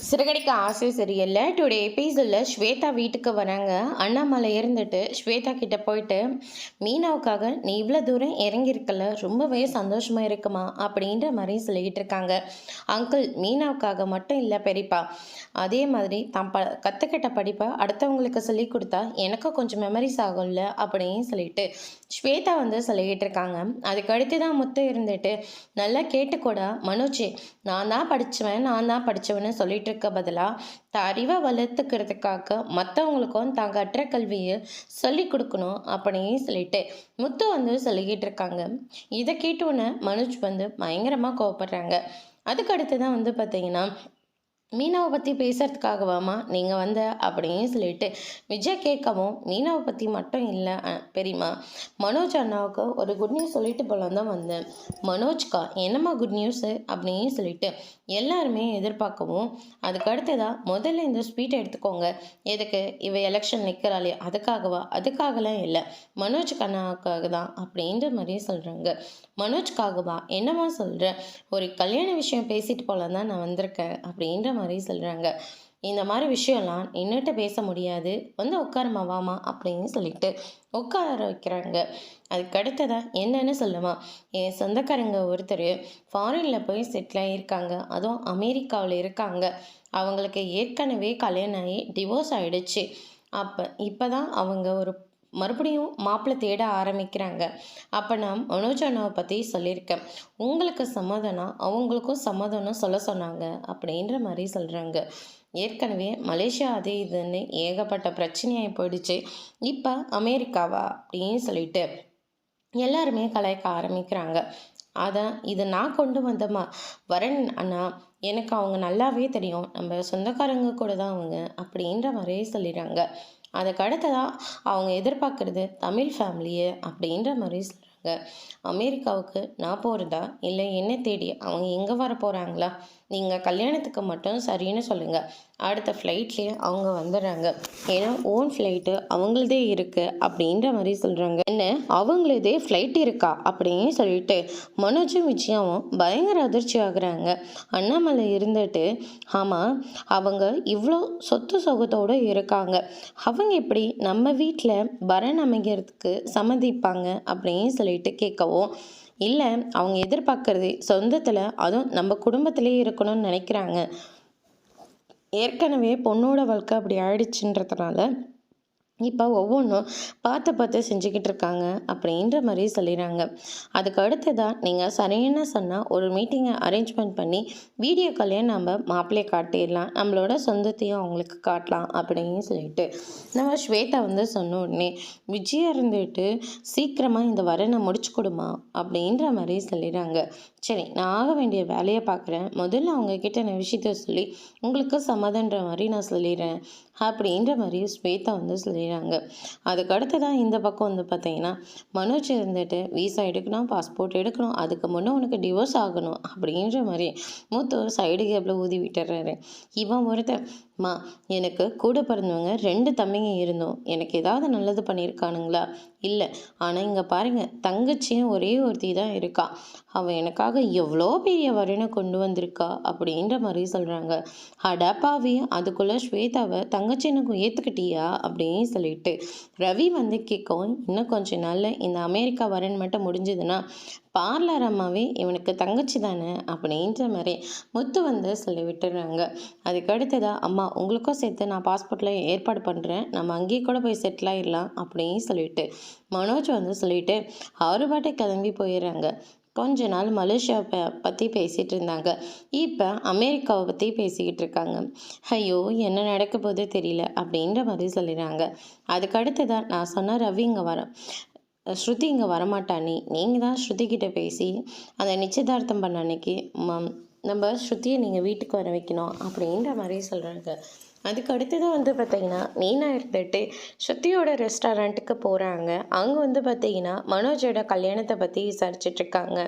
சிறகடிக்க ஆசை சரியில்லை. டுடே எபிசோடில் ஸ்வேதா வீட்டுக்கு வராங்க. அண்ணாமலை இருந்துட்டு ஸ்வேதா கிட்ட போயிட்டு, மீனாவுக்காக நீ இவ்வளோ தூரம் இறங்கியிருக்கல, ரொம்பவே சந்தோஷமாக இருக்குமா அப்படின்ற மாதிரி சொல்லிக்கிட்டு இருக்காங்க. அங்கிள், மீனாவுக்காக மட்டும் இல்லை பெரியப்பா, அதே மாதிரி தான் கற்றுக்கிட்ட படிப்பை அடுத்தவங்களுக்கு சொல்லி கொடுத்தா எனக்கும் கொஞ்சம் மெமரிஸ் ஆகும்ல அப்படின்னு சொல்லிட்டு ஸ்வேதா சொல்லிக்கிட்டு இருக்காங்க. அதுக்கு அடுத்து தான் முத்து இருந்துட்டு, நல்லா கேட்டுக்கூட மனோஜ், நான் தான் படித்தவன்னு சொல்லிட்டு இருக்க பதிலாக அறிவை வளர்த்துக்கிறதுக்காக மற்றவங்களுக்கும் தான் கற்ற கல்வியை சொல்லி கொடுக்கணும் அப்படின்னு சொல்லிட்டு முத்து சொல்லிக்கிட்டு இருக்காங்க. இதை கேட்டோன்னே மனோஜ் பயங்கரமாக கோவப்படுறாங்க. அதுக்கு அடுத்து தான் பார்த்தீங்கன்னா, மீனாவை பற்றி பேசுறதுக்காகவாமா நீங்கள் அப்படின்னு சொல்லிட்டு விஜய் கேட்கவும், மீனாவை பற்றி மட்டும் இல்லை பெரியம்மா, மனோஜ் அண்ணாவுக்கு ஒரு குட் நியூஸ் சொல்லிட்டு போல தான் வந்தேன். மனோஜ்கா என்னம்மா குட் நியூஸு அப்படின்னு சொல்லிட்டு எல்லாருமே எதிர்பார்க்கவும், அதுக்கு அடுத்ததான் முதல்ல இந்த ஸ்வீட்டை எடுத்துக்கோங்க. எதுக்கு? இவ எலெக்ஷன் நிற்கிறாளே அதுக்காகலாம் இல்லை, மனோஜ் அண்ணாவுக்காக தான் அப்படின்ற மாதிரியே சொல்கிறாங்க. மனோஜ்காகவா? என்னம்மா சொல்கிற? ஒரு கல்யாண விஷயம் பேசிட்டு போல தான் நான் வந்திருக்கேன் அப்படின்ற மாதிரி சொல்கிறாங்க. இந்த மாதிரி விஷயம்லாம் நின்றுட்டு பேச முடியாது, உட்காருமா வாமா அப்படின்னு சொல்லிட்டு உட்கார வைக்கிறாங்க. அதுக்கு அடுத்ததான் என்னன்னு சொல்லுமா, என் சொந்தக்காரங்க ஒருத்தர் ஃபாரினில் போய் செட்டில் ஆகியிருக்காங்க, அதுவும் அமெரிக்காவில் இருக்காங்க. அவங்களுக்கு ஏற்கனவே கல்யாணம் ஆகி டிவோர்ஸ் ஆகிடுச்சு. இப்போ தான் அவங்க ஒரு மறுபடியும் மாப்பிள்ளை தேட ஆரம்பிக்கிறாங்க. அப்போ நான் மனோஜ் அண்ணாவை பற்றி சொல்லியிருக்கேன், உங்களுக்கு சமாதானம் அவங்களுக்கும் சமாதானம் சொல்ல சொன்னாங்க அப்படின்ற மாதிரி சொல்கிறாங்க. ஏற்கனவே மலேசியா அது இதுன்னு ஏகப்பட்ட பிரச்சனையாகி போயிடுச்சு, இப்போ அமெரிக்காவா அப்படின்னு சொல்லிட்டு எல்லாருமே கலாய்க்க ஆரம்பிக்கிறாங்க. அதான் இது நான் கொண்டு வந்தமா வரேன் அண்ணா, எனக்கு அவங்க நல்லாவே தெரியும், நம்ம சொந்தக்காரங்க கூட தான் அவங்க அப்படின்ற மாதிரியே சொல்லிடுறாங்க. அதுக்கு அடுத்ததான் அவங்க எதிர்பார்க்குறது தமிழ் ஃபேமிலியை அப்படின்ற மாதிரி சொல்கிறாங்க. அமெரிக்காவுக்கு நான் போகிறதா இல்லை என்ன தேடி அவங்க எங்கே வர போகிறாங்களா? நீங்கள் கல்யாணத்துக்கு மட்டும் சரின்னு சொல்லுங்கள், அடுத்த ஃப்ளைட்லேயே அவங்க வந்துடுறாங்க. ஏன்னா ஓன் ஃப்ளைட்டு அவங்களதே இருக்குது அப்படின்ற மாதிரி சொல்கிறாங்க. என்ன அவங்களதே ஃப்ளைட் இருக்கா அப்படின்னு சொல்லிட்டு மனோஜும் விஜயாவும் பயங்கர அதிர்ச்சி ஆகுறாங்க. அண்ணாமலை இருந்துட்டு, ஆமாம் அவங்க இவ்வளோ சொத்து சொகத்தோடு இருக்காங்க, அவங்க எப்படி நம்ம வீட்டில் வரன் அமைக்கிறதுக்கு சம்மதிப்பாங்க அப்படின்னு சொல்லிட்டு கேட்கவும், இல்லை அவங்க எதிர்பார்க்கறது சொந்தத்தில், அதுவும் நம்ம குடும்பத்திலே இருக்கணும்னு நினைக்கிறாங்க. ஏற்கனவே பொண்ணோட வாழ்க்கை அப்படி ஆயிடுச்சுன்றதுனால இப்போ ஒவ்வொன்றும் பார்த்து செஞ்சுக்கிட்டு இருக்காங்க அப்படின்ற மாதிரி சொல்லிடுறாங்க. அதுக்கு அடுத்ததான் நீங்கள் சரின்னு சொன்னால் ஒரு மீட்டிங்கை அரேஞ்ச்மெண்ட் பண்ணி வீடியோ காலையே நம்ம மாப்பிள்ளையை காட்டிடலாம், நம்மளோட சொந்தத்தையும் அவங்களுக்கு காட்டலாம் அப்படின்னு சொல்லிட்டு நம்ம ஸ்வேதா சொன்ன உடனே விஜயா இருந்துட்டு, சீக்கிரமாக இந்த வரனை முடிச்சு கொடுமா அப்படின்ற மாதிரி சொல்லிடுறாங்க. சரி, நான் ஆக வேண்டிய வேலையை பார்க்குறேன், முதல்ல அவங்கக்கிட்ட நான் விஷயத்த சொல்லி உங்களுக்கு சம்மதன்ற மாதிரி நான் சொல்லிடுறேன் அப்படின்ற மாதிரி ஸ்வேதா சொல்லிடுறாங்க. அதுக்கு அடுத்து தான் இந்த பக்கம் பார்த்தீங்கன்னா, மனோஜ் இருந்துட்டு விசா எடுக்கணும், பாஸ்போர்ட் எடுக்கணும், அதுக்கு முன்னே உனக்கு டிவோர்ஸ் ஆகணும் அப்படின்ற மாதிரி மூத்த சைடு கேப்பில் ஊதி விட்டுறாரு. இவன் ஒருத்தன், மா எனக்கு கூட பிறந்தவங்க 2 தம்பிங்க இருந்தோம், எனக்கு ஏதாவது நல்லது பண்ணியிருக்கானுங்களா? இல்லை. ஆனால் இங்கே பாருங்கள், தங்கச்சியும் ஒரே ஒருத்தி தான் இருக்கா, அவன் எனக்காக எவ்வளோ பெரிய வரனை கொண்டு வந்திருக்கா அப்படின்ற மாதிரி சொல்கிறாங்க. அடப்பாவி, அதுக்குள்ளே ஸ்வேதாவை தங்கச்சினுக்கு ஏற்றுக்கிட்டியா அப்படின்னு சொல்லிட்டு ரவி கேட்கவும், இன்னும் கொஞ்சம் நாளில் இந்த அமெரிக்கா வரன் மட்டும் முடிஞ்சதுன்னா பார்லர் அம்மாவே இவனுக்கு தங்கச்சி தானே அப்படின்ற மாதிரி முத்து சொல்லி விட்டுறாங்க. அதுக்கு அடுத்ததாக, அம்மா உங்களுக்கும் சேர்த்து நான் பாஸ்போர்ட்டில் ஏற்பாடு பண்ணுறேன், நம்ம அங்கேயே கூட போய் செட்டில் ஆகிடலாம் அப்படின்னு சொல்லிட்டு மனோஜ் சொல்லிட்டு அவரு பாட்டை கிளம்பி போயிடுறாங்க. கொஞ்ச நாள் மலேசியாவை பற்றி பேசிகிட்டு இருந்தாங்க, இப்போ அமெரிக்காவை பற்றி பேசிக்கிட்டு இருக்காங்க. ஐயோ, என்ன நடக்க போதே தெரியல அப்படின்ற மாதிரி சொல்லிடுறாங்க. அதுக்கு அடுத்ததான் நான் சொன்ன ரவி இங்கே வரேன், ஸ்ருதி இங்கே வரமாட்டானே, நீங்கள் தான் ஸ்ருதிக்கிட்ட பேசி அந்த நிச்சயதார்த்தம் பண்ண அன்னைக்கு நம்ம ஸ்ருதியை நீங்கள் வீட்டுக்கு வர வைக்கணும் அப்படின்ற மாதிரி சொல்கிறாங்க. அதுக்கு அடுத்ததான் பார்த்தீங்கன்னா, மீனா இருந்துட்டு ஸ்ருதியோட ரெஸ்டாரண்ட்டுக்கு போகிறாங்க. அங்கே பார்த்தீங்கன்னா மனோஜோட கல்யாணத்தை பற்றி விசாரிச்சிட்ருக்காங்க.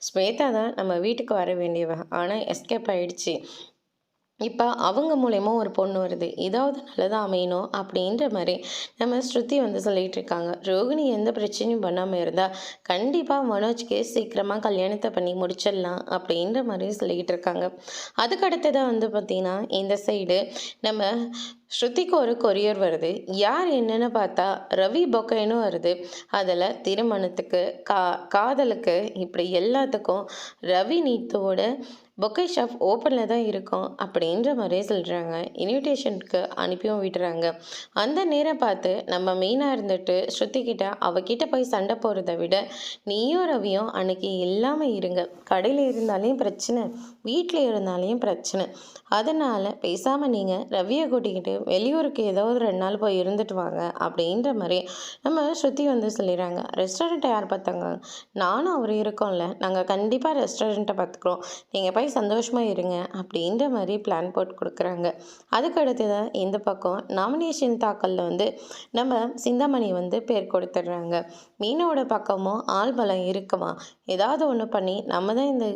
ஸ்வேதா தான் நம்ம வீட்டுக்கு வர வேண்டியவ, ஆனால் எஸ்கேப் ஆகிடுச்சு. இப்போ அவங்க மூலயமா ஒரு பொண்ணு வருது. ஏதாவது நல்லதா அமையணும் அப்படின்ற மாரி நம்ம ஸ்ருதி வந்து சொல்லிட்டு இருக்காங்க. ரோகிணி எந்த பிரச்சனையும் பண்ணாம இருந்தா, கண்டிப்பா மனோஜ்க்கு சீக்கிரமா கல்யாணத்த பண்ணி முடிச்சிடலாம் அப்படின்ற மாரி சொல்லிக்கிட்டு இருக்காங்க. அதுக்கு அடுத்ததா வந்து பார்த்தீங்கன்னா, இந்த சைடு நம்ம ஸ்ருதிக்கு ஒரு கொரியர் வருது. யார் என்னன்னு பார்த்தா, ரவி பொக்கேன்னு வருது. அதில திருமணத்துக்கு, காதலுக்கு இப்படி எல்லாத்துக்கும் ரவி நீத்தோட பொக்கே ஷாப் ஓப்பனில் தான் இருக்கும் அப்படின்ற மாதிரியே சொல்கிறாங்க. இன்விடேஷனுக்கு அனுப்பியும் விடுறாங்க. அந்த நேரம் பார்த்து நம்ம மெயினாக இருந்துட்டு ஸ்ருதிக்கிட்ட அவகிட்ட போய் சண்டை போகிறத விட, நீயும் ரவியும் அன்னைக்கு இல்லாமல் இருங்க. கடையில் இருந்தாலையும் பிரச்சனை, வீட்டில் இருந்தாலையும் பிரச்சனை. அதனால் பேசாமல் நீங்கள் ரவியை கூட்டிக்கிட்டு வெளியூருக்கு ஏதோ ஒரு 2 நாள் போய் இருந்துட்டு வாங்க அப்படின்ற மாதிரி நம்ம ஸ்ருதி வந்து சொல்லிடுறாங்க. ரெஸ்டாரண்ட்டை யார் பார்த்தாங்க? நானும் அவர் இருக்கோம்ல, நாங்கள் கண்டிப்பாக ரெஸ்டாரண்ட்டை பார்த்துக்குறோம். நீங்கள் போய் சந்தோஷமாக இருங்க அப்படின்ற மாதிரி பிளான் போட்டு கொடுக்குறாங்க. அதுக்கு அடுத்து தான் இந்த பக்கம் நாமினேஷன் தாக்கலில் வந்து நம்ம சிந்தாமணி வந்து பேர் கொடுத்துட்றாங்க. மீனோட பக்கமும் ஆள் பலம் இருக்குமா, ஏதாவது ஒன்று பண்ணி நம்ம தான் இந்த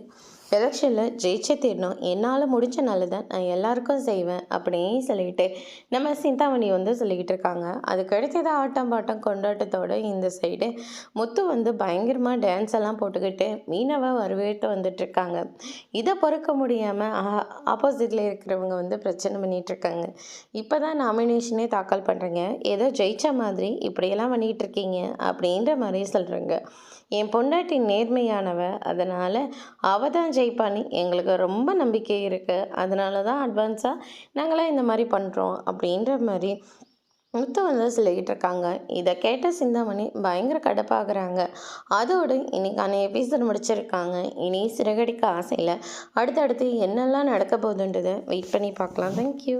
எலெக்ஷனில் ஜெயிச்சே தீரணும், என்னால் முடிஞ்ச நல்லதை நான் எல்லாருக்கும் செய்வேன் அப்படின்னு சொல்லிட்டு நம்ம சிந்தாமணி வந்து சொல்லிக்கிட்டு இருக்காங்க. அதுக்கு அடுத்தது ஆட்டம் பாட்டம் கொண்டாட்டத்தோட இந்த சைடு முத்து வந்து பயங்கரமாக டான்ஸ் எல்லாம் போட்டுக்கிட்டு மீனவை வரவேற்று வந்துட்டுருக்காங்க. இதை பொறுக்க முடியாமல் ஆப்போசிட்டில் இருக்கிறவங்க வந்து பிரச்சனை பண்ணிகிட்ருக்காங்க. இப்போ தான் நாமினேஷனே தாக்கல் பண்ணுறீங்க, ஏதோ ஜெயிச்ச மாதிரி இப்படியெல்லாம் பண்ணிகிட்டு இருக்கீங்க அப்படின்ற மாதிரி சொல்கிறாங்க. என் பொண்டாட்டி நேர்மையானவ, அதனால் அவள் தான் ஜெயிப்பான்னு எங்களுக்கு ரொம்ப நம்பிக்கை இருக்குது, அதனால தான் அட்வான்ஸாக நாங்களாம் இந்த மாதிரி பண்ணுறோம் அப்படின்ற மாதிரி முத்து வந்து சொல்லிக்கிட்டு இருக்காங்க. இதை கேட்ட சிந்தாமணி பயங்கர கடுப்பாகிறாங்க. அதோடு இன்னைக்கான எபிசோட் முடிச்சிருக்காங்க. இனி சிறகடிக்க ஆசையில் அடுத்தடுத்து என்னெல்லாம் நடக்க போகுதுன்றதை வெயிட் பண்ணி பார்க்கலாம். தேங்க்யூ.